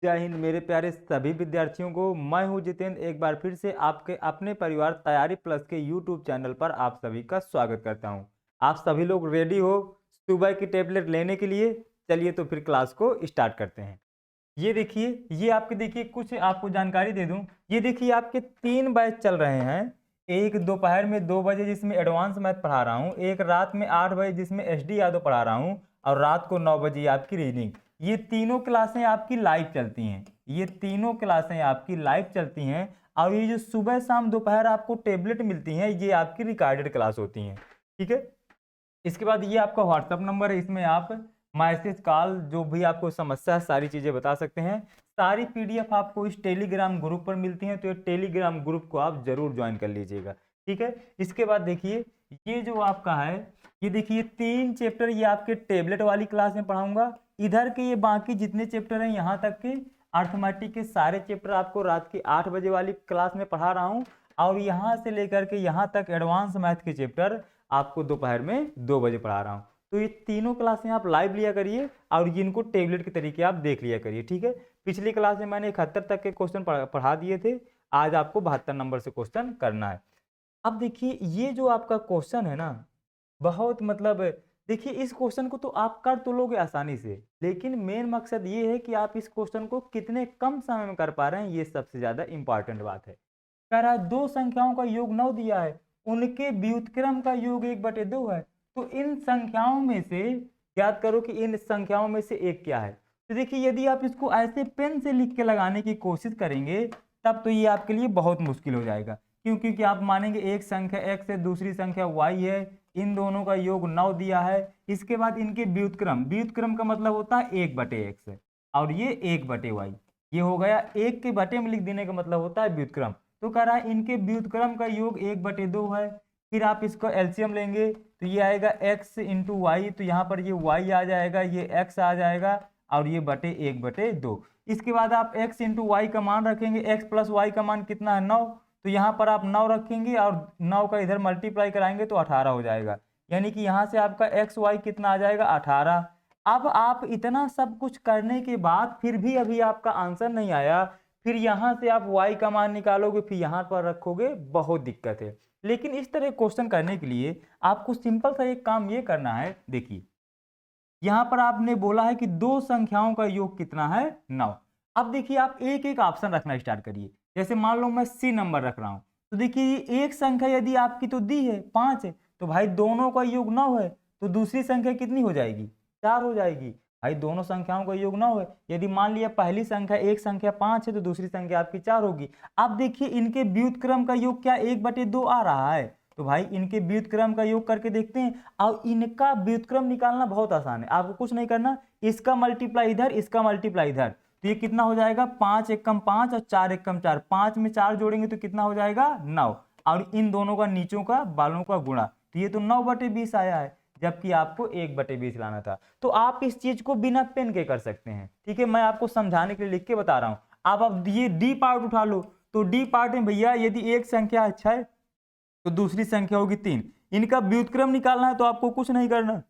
जय हिंद मेरे प्यारे सभी विद्यार्थियों को। मैं हूं जितेंद्र, एक बार फिर से आपके अपने परिवार तैयारी प्लस के यूट्यूब चैनल पर आप सभी का स्वागत करता हूं। आप सभी लोग रेडी हो सुबह की टेबलेट लेने के लिए? चलिए तो फिर क्लास को स्टार्ट करते हैं। ये देखिए, ये आपके देखिए कुछ आपको जानकारी दे दूं। ये देखिए आपके 3 बैच चल रहे हैं। एक दोपहर में 2 बजे जिसमें एडवांस मैथ पढ़ा रहा हूँ, एक रात में 8 बजे जिसमें SD यादव पढ़ा रहा हूँ, और रात को 9 बजे आपकी रीडिंग। ये तीनों क्लासें आपकी लाइव चलती हैं। ये तीनों क्लासें आपकी लाइव चलती हैं। और ये जो सुबह शाम दोपहर आपको टेबलेट मिलती हैं, ये आपकी रिकॉर्डेड क्लास होती हैं। ठीक है। इसके बाद ये आपका व्हाट्सअप नंबर है, इसमें आप मैसेज कॉल जो भी आपको समस्या है सारी चीज़ें बता सकते हैं। सारी PDF आपको इस टेलीग्राम ग्रुप पर मिलती हैं, तो ये टेलीग्राम ग्रुप को आप जरूर ज्वाइन कर लीजिएगा। ठीक है। इसके बाद देखिए, ये जो आपका है, ये देखिए 3 चैप्टर ये आपके टेबलेट वाली क्लास में पढ़ाऊंगा। इधर के ये बाकी जितने चैप्टर हैं यहाँ तक के अर्थमेटिक के सारे चैप्टर आपको रात के 8 बजे वाली क्लास में पढ़ा रहा हूँ। और यहाँ से लेकर के यहाँ तक एडवांस मैथ के चैप्टर आपको दोपहर में 2 बजे पढ़ा रहा हूँ। तो ये तीनों क्लासें आप लाइव लिया करिए और इनको टेबलेट के तरीके आप देख लिया करिए। ठीक है। पिछली क्लास में मैंने 71 तक के क्वेश्चन पढ़ा दिए थे। आज आपको 72 नंबर से क्वेश्चन करना है। अब देखिए, ये जो आपका क्वेश्चन है ना, बहुत मतलब देखिए, इस क्वेश्चन को तो आप कर तो लोगे आसानी से, लेकिन मेन मकसद ये है कि आप इस क्वेश्चन को कितने कम समय में कर पा रहे हैं, ये सबसे ज्यादा इंपॉर्टेंट बात है। कह रहा है 2 संख्याओं का योग 9 दिया है, उनके व्युत्क्रम का योग 1/2 है। तो इन संख्याओं में से याद करो कि इन संख्याओं में से एक क्या है। तो देखिए, यदि आप इसको ऐसे पेन से लिख के लगाने की कोशिश करेंगे तब तो ये आपके लिए बहुत मुश्किल हो जाएगा। क्योंकि आप मानेंगे एक संख्या x है, दूसरी संख्या y है, इन दोनों का योग 9 दिया है। इसके बाद इनके व्युत्क्रम, व्युत्क्रम का मतलब होता है 1/x और ये 1/y। ये हो गया, एक के बटे में लिख देने का मतलब होता है व्युत्क्रम। तो कह रहा है इनके व्युत्क्रम का योग 1/2 है। फिर आप इसको एलसीएम लेंगे तो ये आएगा x इंटू वाई, तो यहाँ पर ये y आ जाएगा, ये x आ जाएगा और ये बटे 1/2। इसके बाद आप x इंटू वाई का मान रखेंगे, x प्लस वाई का मान कितना है 9, तो यहाँ पर आप 9 रखेंगे और 9 का इधर मल्टीप्लाई कराएंगे तो 18 हो जाएगा। यानी कि यहाँ से आपका एक्स वाई कितना आ जाएगा 18। अब आप इतना सब कुछ करने के बाद फिर भी अभी आपका आंसर नहीं आया, फिर यहाँ से आप y का मान निकालोगे, फिर यहाँ पर रखोगे, बहुत दिक्कत है। लेकिन इस तरह क्वेश्चन करने के लिए आपको सिंपल सा एक काम ये करना है। देखिए, यहाँ पर आपने बोला है कि 2 संख्याओं का योग कितना है 9। अब देखिए, आप एक एक ऑप्शन रखना स्टार्ट करिए। जैसे मान लो मैं C नंबर रख रहा हूँ, तो देखिए एक संख्या यदि आपकी तो दी है 5 है, तो भाई दोनों का योग 9 है, तो दूसरी संख्या कितनी हो जाएगी 4 हो जाएगी। भाई दोनों संख्याओं का योग 9 है, यदि मान लिया पहली संख्या एक संख्या 5 है तो दूसरी संख्या आपकी 4 होगी। अब देखिए इनके व्युत्क्रम का योग क्या 1/2 आ रहा है, तो भाई इनके व्युत्क्रम का योग करके देखते हैं। और इनका व्युत्क्रम निकालना बहुत आसान है, आपको कुछ नहीं करना, इसका मल्टीप्लाई इधर, इसका मल्टीप्लाई इधर, तो ये कितना हो जाएगा 5 एकम 5 और 4 एकम 4, 5 में 4 जोड़ेंगे तो कितना हो जाएगा 9, और इन दोनों का नीचों का बालों का गुणा, तो ये तो 9/20 आया है, जबकि आपको 1/20 लाना था। तो आप इस चीज को बिना पेन के कर सकते हैं। ठीक है, मैं आपको समझाने के लिए लिख के बता रहा हूं। अब ये डी पार्ट उठा लो, तो डी पार्ट में भैया यदि एक संख्या अच्छा है तो दूसरी संख्या होगी 3, इनका व्युत्क्रम निकालना है, तो आपको कुछ नहीं करना,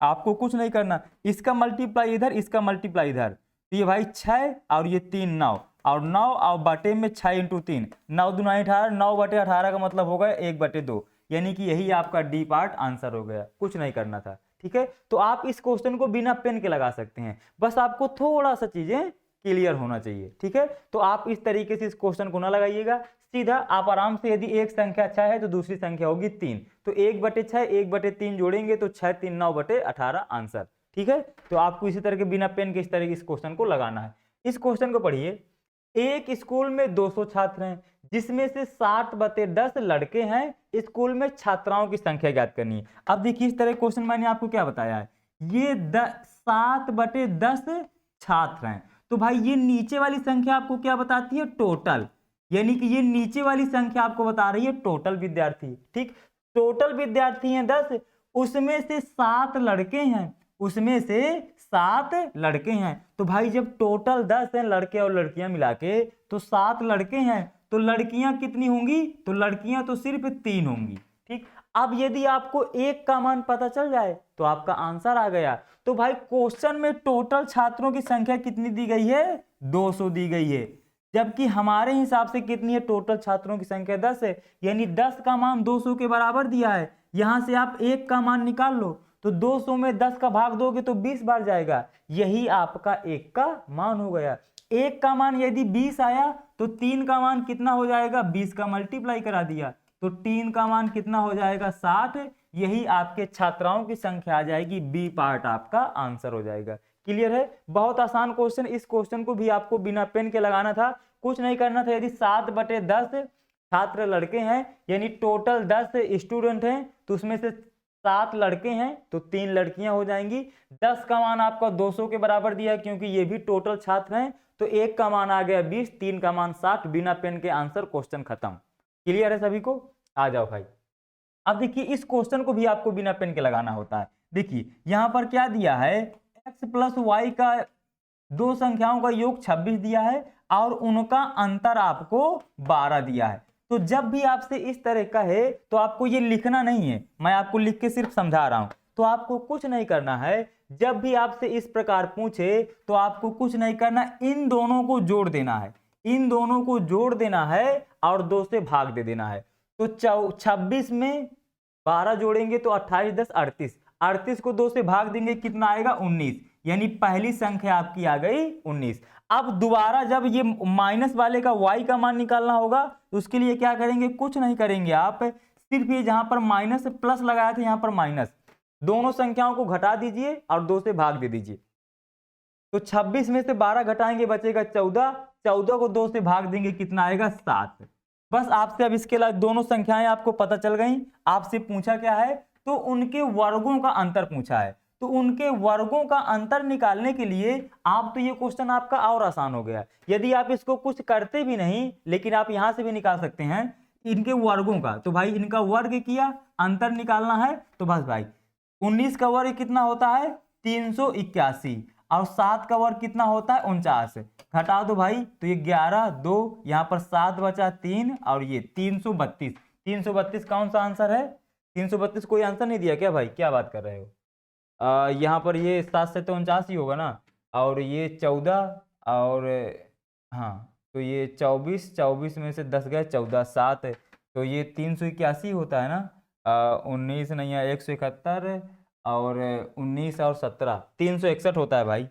आपको कुछ नहीं करना, इसका मल्टीप्लाई इधर, इसका मल्टीप्लाई इधर, तो ये भाई 6 और ये 3 9, और 9 और बटे में 6 इंटू 3, 9 दूना 18, 9/18 का मतलब हो गया 1/2, यानी कि यही आपका डी पार्ट आंसर हो गया, कुछ नहीं करना था। ठीक है, तो आप इस क्वेश्चन को बिना पेन के लगा सकते हैं, बस आपको थोड़ा सा चीजें क्लियर होना चाहिए। ठीक है, तो आप इस तरीके से इस क्वेश्चन को ना लगाइएगा, सीधा आप आराम से, यदि एक संख्या 6 है तो दूसरी संख्या होगी 3, तो 1/6 1/3 जोड़ेंगे तो 6 3 9/18 आंसर। ठीक है, तो आपको इसी तरह के बिना पेन के इस तरह के इस क्वेश्चन को लगाना है। इस क्वेश्चन को पढ़िए। एक स्कूल में 200 छात्र हैं, जिसमें से 60/10 लड़के हैं, स्कूल में छात्राओं की संख्या ज्ञात करनी है। अब देखिए, इस तरह क्वेश्चन मैंने आपको क्या बताया है, ये 7/10 छात्र हैं, तो भाई ये नीचे वाली संख्या आपको क्या बताती है टोटल, यानी कि ये नीचे वाली संख्या आपको बता रही है टोटल विद्यार्थी। ठीक, टोटल विद्यार्थी हैं 10, उसमें से 7 लड़के हैं, उसमें से 7 लड़के हैं, तो भाई जब टोटल 10 हैं लड़के और लड़कियां मिला के, तो 7 लड़के हैं, तो लड़कियां कितनी होंगी, तो लड़कियां तो सिर्फ 3 होंगी। ठीक, अब यदि आपको एक का मान पता चल जाए तो आपका आंसर आ गया। तो भाई क्वेश्चन में टोटल छात्रों की संख्या कितनी दी गई है, 200 दी गई है, जबकि हमारे हिसाब से कितनी है, टोटल छात्रों की संख्या 10 है, यानी 10 का मान 200 के बराबर दिया है। यहां से आप एक का मान निकाल लो, तो 200 में 10 का भाग दोगे तो 20 बार जाएगा, यही आपका एक का मान हो गया। एक का मान यदि 20 आया तो 3 का मान कितना हो जाएगा, 20 का मल्टीप्लाई करा दिया तो 3 का मान कितना हो जाएगा, 60। यही आपके छात्राओं की संख्या आ जाएगी, बी पार्ट आपका आंसर हो जाएगा। क्लियर है, बहुत आसान क्वेश्चन। इस क्वेश्चन को भी आपको बिना पेन के लगाना था, कुछ नहीं करना था। यदि 7/10 छात्र लड़के हैं, यानी टोटल 10 स्टूडेंट हैं, तो उसमें से 7 लड़के हैं तो 3 लड़कियां हो जाएंगी। 10 का मान आपका 200 के बराबर दिया, क्योंकि ये भी टोटल छात्र हैं, तो एक का मान आ गया 20, 3 का मान 60। बिना पेन के आंसर, क्वेश्चन खत्म। क्लियर है सभी को, आ जाओ भाई। अब देखिए इस क्वेश्चन को भी आपको बिना पेन के लगाना होता है। देखिए यहां पर क्या दिया है, x प्लस वाई का दो संख्याओं का योग 26 दिया है और उनका अंतर आपको 12 दिया है। तो जब भी आपसे इस तरह का है तो आपको ये लिखना नहीं है, मैं आपको लिख के सिर्फ समझा रहा हूं। तो आपको कुछ नहीं करना है, जब भी आपसे इस प्रकार पूछे तो आपको कुछ नहीं करना, इन दोनों को जोड़ देना है, इन दोनों को जोड़ देना है और 2 से भाग दे देना है। तो 26 में 12 जोड़ेंगे तो 28 10 38, 38 को 2 से भाग देंगे कितना आएगा, 19, यानी पहली संख्या आपकी आ गई 19। अब दोबारा जब ये माइनस वाले का y का मान निकालना होगा तो उसके लिए क्या करेंगे, कुछ नहीं करेंगे, आप सिर्फ ये जहां पर माइनस प्लस लगाया था यहां पर माइनस, दोनों संख्याओं को घटा दीजिए और 2 से भाग दे दीजिए। तो 26 में से 12 घटाएंगे बचेगा 14, 14 को 2 से भाग देंगे कितना आएगा, 7। बस आपसे अब इसके अलावा दोनों संख्याएं आपको पता चल गई। आपसे पूछा क्या है, तो उनके वर्गों का अंतर पूछा है। तो उनके वर्गों का अंतर निकालने के लिए आप, तो ये क्वेश्चन आपका और आसान हो गया। यदि आप इसको कुछ करते भी नहीं, लेकिन आप यहां से भी निकाल सकते हैं इनके वर्गों का। तो भाई इनका वर्ग किया, अंतर निकालना है, तो बस भाई 19 का वर्ग कितना होता है, 381, और 7 का वर्ग कितना होता है, 49। घटा दो भाई, तो ये 11 2, यहाँ पर 7 बचा 3, और ये 332। 332 कौन सा आंसर है, 332 कोई आंसर नहीं दिया क्या भाई, क्या बात कर रहे हो। यहाँ पर ये 7 से तो 49 ही होगा ना, और ये 14, और हाँ तो ये 24, 24 में से 10 गए 14, 7, तो ये 381 होता है ना। 19 नहीं है, 171, और 19 और 17, 361 होता है भाई,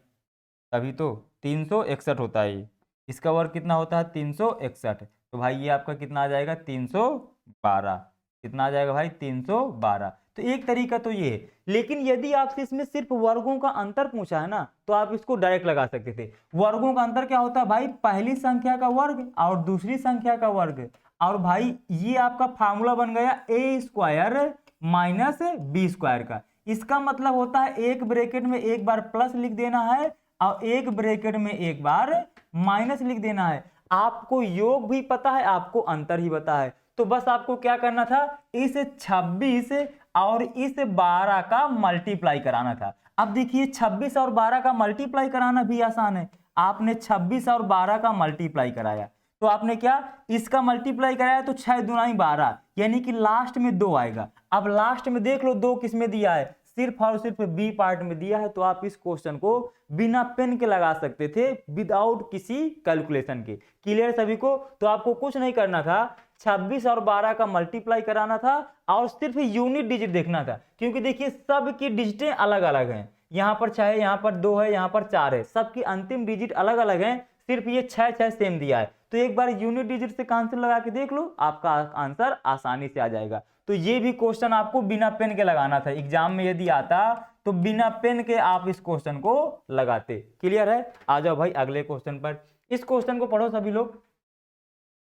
तभी तो 361 होता है ये। इसका वर्ग कितना होता है, 361। तो भाई ये आपका कितना आ जाएगा, 312। कितना आ जाएगा भाई, 312। तो एक तरीका तो ये है, लेकिन यदि आपसे इसमें सिर्फ वर्गों का अंतर पूछा है ना, तो आप इसको डायरेक्ट लगा सकते थे। वर्गों का अंतर क्या होता है भाई, पहली संख्या का वर्ग और दूसरी संख्या का वर्ग। और भाई ये आपका फार्मूला बन गया a² माइनस b² का। इसका मतलब होता है एक ब्रैकेट में एक बार प्लस लिख देना है और एक ब्रैकेट में एक बार माइनस लिख देना है। आपको योग भी पता है, आपको अंतर ही पता है, तो बस आपको क्या करना था, इस 26 और इस 12 का मल्टीप्लाई कराना था। अब देखिए 26 और 12 का मल्टीप्लाई कराना भी आसान है। आपने 26 और 12 का मल्टीप्लाई कराया, तो आपने क्या, इसका मल्टीप्लाई कराया तो 6 दूनी 12, यानी कि लास्ट में 2 आएगा। अब लास्ट में देख लो 2 किस में दिया है, सिर्फ और सिर्फ बी पार्ट में दिया है। तो आप इस क्वेश्चन को बिना पेन के लगा सकते थे, विदाउट किसी कैलकुलेशन के। क्लियर सभी को, तो आपको कुछ नहीं करना था, 26 और 12 का मल्टीप्लाई कराना था और सिर्फ यूनिट डिजिट देखना था, क्योंकि देखिए सब की डिजिटें अलग अलग हैं। यहाँ पर 6 है, यहाँ पर 2 है, यहाँ पर 4 है, सबकी अंतिम डिजिट अलग अलग हैं, सिर्फ ये 6 सेम दिया है। तो एक बार यूनिट डिजिट से आंसर लगा के देख लो, आपका आंसर आसानी से आ जाएगा। तो ये भी क्वेश्चन आपको बिना पेन के लगाना था, एग्जाम में यदि आता तो बिना पेन के आप इस क्वेश्चन को लगाते। क्लियर है, आ जाओ भाई अगले क्वेश्चन पर। इस क्वेश्चन को पढ़ो सभी लोग।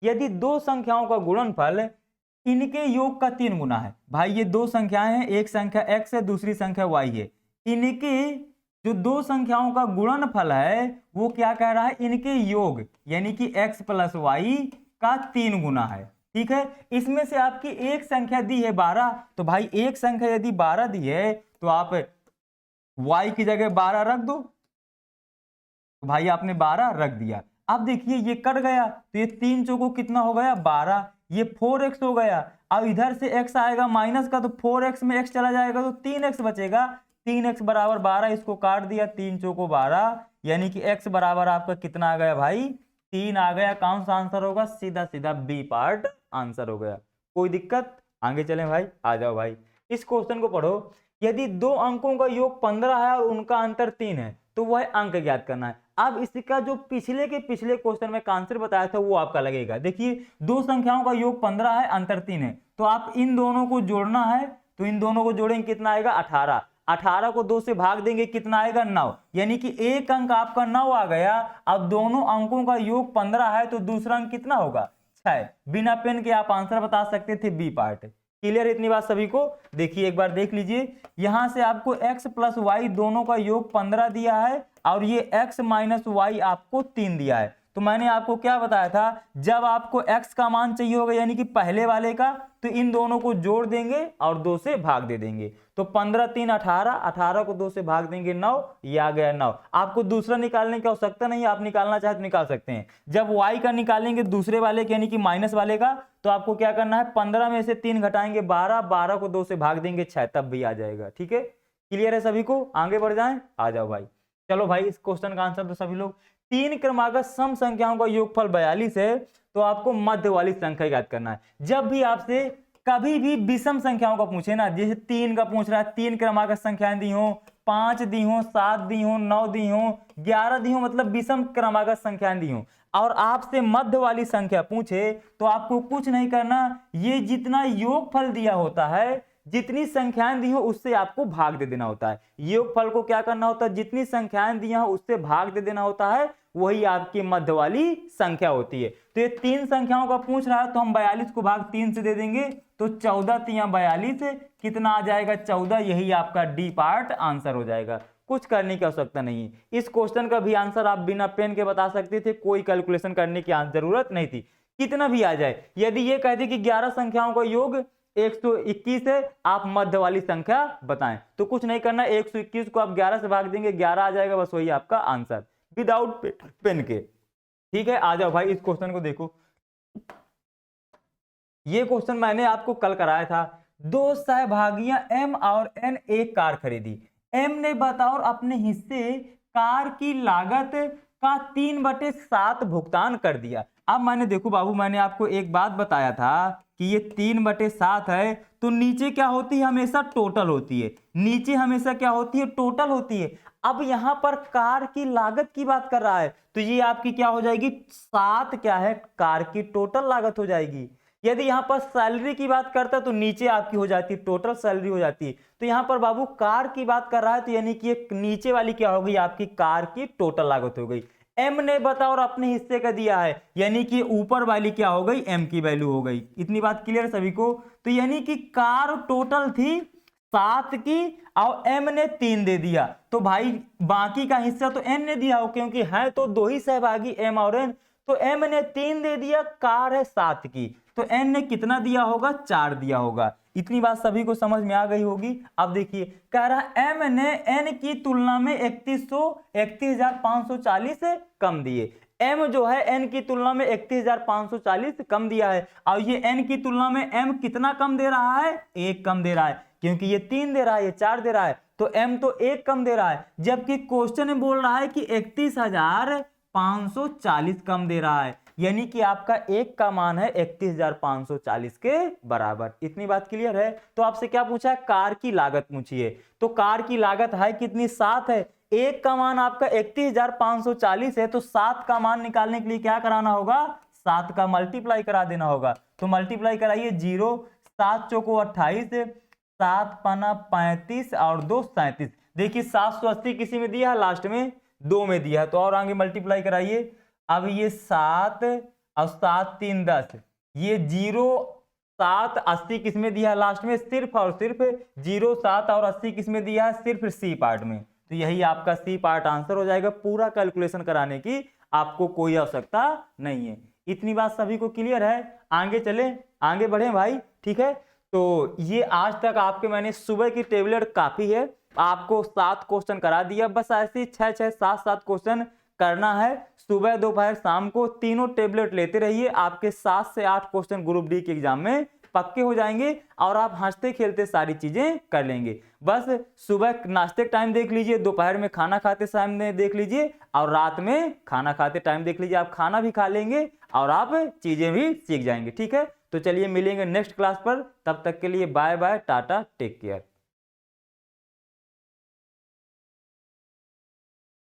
यदि दो संख्याओं का गुणनफल इनके योग का 3 गुना है, भाई ये दो संख्याएं हैं, एक संख्या x है, दूसरी संख्या y है, इनके जो दो संख्याओं का गुणनफल है वो क्या कह रहा है, इनके योग यानी कि x प्लस वाई का 3 गुना है। ठीक है, इसमें से आपकी एक संख्या दी है 12, तो भाई एक संख्या यदि 12 दी है तो आप y की जगह 12 रख दो। तो भाई आपने 12 रख दिया। अब देखिए ये कट गया, तो ये 3 चौको कितना हो गया, 12, ये 4x हो गया। अब इधर से x आएगा माइनस का, तो 4x में x चला जाएगा तो 3x बचेगा। 3x बराबर 12, इसको काट दिया, 3 चौको 12, यानी कि x बराबर आपका कितना आ गया भाई, 3 आ गया। कौन सा आंसर होगा, सीधा सीधा बी पार्ट आंसर हो गया। कोई दिक्कत, आगे चलें भाई, आ जाओ भाई। इस क्वेश्चन को पढ़ो। यदि दो अंकों का योग 15 है और उनका अंतर 3 है तो वह अंक ज्ञात करना है। अब इसका जो पिछले क्वेश्चन में आंसर बताया था वो आपका लगेगा। देखिए, दो संख्याओं का योग 15 है, अंतर 3 है, तो आप इन दोनों को जोड़ना है, तो इन दोनों को जोड़ेंगे, कितना आएगा 18। 18 को 2 से भाग देंगे, कितना आएगा 9, यानी कि एक अंक आपका 9 आ गया। अब दोनों अंकों का योग 15 है तो दूसरा अंक कितना होगा, 6। बिना पेन के आप आंसर बता सकते थे, बी पार्ट। क्लियर है इतनी बात सभी को। देखिए एक बार देख लीजिए, यहां से आपको x प्लस वाई दोनों का योग 15 दिया है और ये x माइनस वाई आपको 3 दिया है। तो मैंने आपको क्या बताया था, जब आपको x का मान चाहिए होगा यानी कि पहले वाले का, तो इन दोनों को जोड़ देंगे और 2 से भाग दे देंगे। तो 15 3 18, 18 को 2 से भाग देंगे 9, ये आ गया 9। आपको दूसरा निकालने की आवश्यकता नहीं, आप निकालना चाहे तो निकाल सकते हैं। जब y का निकालेंगे दूसरे वाले के यानी कि माइनस वाले का, तो आपको क्या करना है, 15 में से 3 घटाएंगे 12, 12 को 2 से भाग देंगे 6, तब भी आ जाएगा। ठीक है, क्लियर है सभी को, आगे बढ़ जाएं, आ जाओ भाई। चलो भाई, इस क्वेश्चन का आंसर तो सभी लोग, 3 क्रमागत सम संख्याओं का योगफल 42 है, तो आपको मध्य वाली संख्या याद करना है। जब भी आपसे कभी भी विषम संख्याओं का पूछे ना, जैसे 3 का पूछ रहा है, 3 क्रमागत संख्याएं दी हो, 5 दी हो, 7 दी हो, 9 दी हो, 11 दी हो, मतलब विषम क्रमागत संख्याएं दी हो, और आपसे मध्य वाली संख्या पूछे, तो आपको कुछ नहीं करना, ये जितना योगफल दिया होता है, जितनी संख्याएं दी हो उससे आपको भाग दे देना होता है। योगफल को क्या करना होता है, जितनी संख्याएं दी हो उससे भाग दे देना होता है, वही आपकी मध्य वाली संख्या होती है। तो ये 3 संख्याओं का पूछ रहा है, तो हम 42 को भाग 3 से दे देंगे, तो 14 3 42, कितना आ जाएगा 14, यही आपका डी पार्ट आंसर हो जाएगा। कुछ करने की आवश्यकता नहीं है। इस क्वेश्चन का भी आंसर आप बिना पेन के बता सकते थे, कोई कैलकुलेशन करने की जरूरत नहीं थी, कितना भी आ जाए। यदि ये कहते कि 11 संख्याओं का योग 121 है, आप मध्य वाली संख्या बताएं, तो कुछ नहीं करना, 121 को आप 11 से भाग देंगे, 11 आ जाएगा, बस वही आपका आंसर, विदाउट पेन के। ठीक है, आ जाओ भाई, इस क्वेश्चन को देखो। ये क्वेश्चन मैंने आपको कल कराया था। दो सहभागियां एम और एन एक कार खरीदी। एम ने बतौर अपने हिस्से कार की लागत का 3/7 भुगतान कर दिया। अब मैंने देखो बाबू, मैंने आपको एक बात बताया था कि ये 3/7 है, तो नीचे क्या होती है, हमेशा टोटल होती है। नीचे हमेशा क्या होती है, टोटल होती है। अब यहां पर कार की लागत की बात कर रहा है, तो ये आपकी क्या हो जाएगी, 7 क्या है, कार की टोटल लागत हो जाएगी। यदि यहां पर सैलरी की बात करता है तो नीचे आपकी हो जाती है टोटल सैलरी हो जाती है। तो यहां पर बाबू कार की बात कर रहा है, तो यानी कि एक नीचे वाली क्या हो गई, आपकी कार की टोटल लागत हो गई। एम ने बताओ और अपने हिस्से का दिया है, यानी कि ऊपर वाली क्या हो गई, एम की वैल्यू हो गई। इतनी बात क्लियर सभी को। तो यानी कि कार टोटल थी 7 की और एम ने 3 दे दिया, तो भाई बाकी का हिस्सा तो एन ने दिया हो, क्योंकि है तो दो ही सहभागी एम और एन। तो एम ने 3 दे दिया, कार है 7 की, तो एन ने कितना दिया होगा, 4 दिया होगा। इतनी बात सभी को समझ में आ गई होगी। अब देखिए, कह रहा एम ने एन की तुलना में 31,540 कम दिए। एम जो है एन की तुलना में 31,540 कम दिया है, और ये एन की तुलना में एम कितना कम दे रहा है, 1 कम दे रहा है, क्योंकि ये 3 दे रहा है, ये 4 दे रहा है, तो एम तो 1 कम दे रहा है। जबकि क्वेश्चन में बोल रहा है कि 31,540 कम दे रहा है, यानी कि आपका 1 का मान है 31,540 के बराबर। इतनी बात क्लियर है। तो आपसे क्या पूछा है, कार की लागत पूछिए, तो कार की लागत है कितनी, 7 है। 1 का मान आपका 31,540 है, तो 7 का मान निकालने के लिए क्या कराना होगा, 7 का मल्टीप्लाई करा देना होगा। तो मल्टीप्लाई कराइए, 0 7 चौको 28, 7 पना 35 और 2 37। देखिए 780 किसी में दिया है, लास्ट में 2 में दिया है, तो और आगे मल्टीप्लाई कराइए। अब ये 7 और 7 3 10, ये 0 7 80 किस में दिया है, लास्ट में सिर्फ और सिर्फ 0 7 और 80 किस में दिया है, सिर्फ सी पार्ट में। तो यही आपका सी पार्ट आंसर हो जाएगा। पूरा कैलकुलेशन कराने की आपको कोई आवश्यकता नहीं है। इतनी बात सभी को क्लियर है। आगे चले, आगे बढ़े भाई। ठीक है, तो ये आज तक आपके मैंने सुबह की टेबलेट काफी है, आपको 7 क्वेश्चन करा दिया, बस ऐसे 6 6 7 7 क्वेश्चन करना है सुबह दोपहर शाम को तीनों टेबलेट लेते रहिए, आपके 7 से 8 क्वेश्चन ग्रुप डी के एग्जाम में पक्के हो जाएंगे और आप हंसते खेलते सारी चीजें कर लेंगे। बस सुबह नाश्ते टाइम देख लीजिए, दोपहर में खाना खाते टाइम देख लीजिए और रात में खाना खाते टाइम देख लीजिए। आप खाना भी खा लेंगे और आप चीजें भी सीख जाएंगे। ठीक है, तो चलिए मिलेंगे नेक्स्ट क्लास पर, तब तक के लिए bye bye, tata, take care.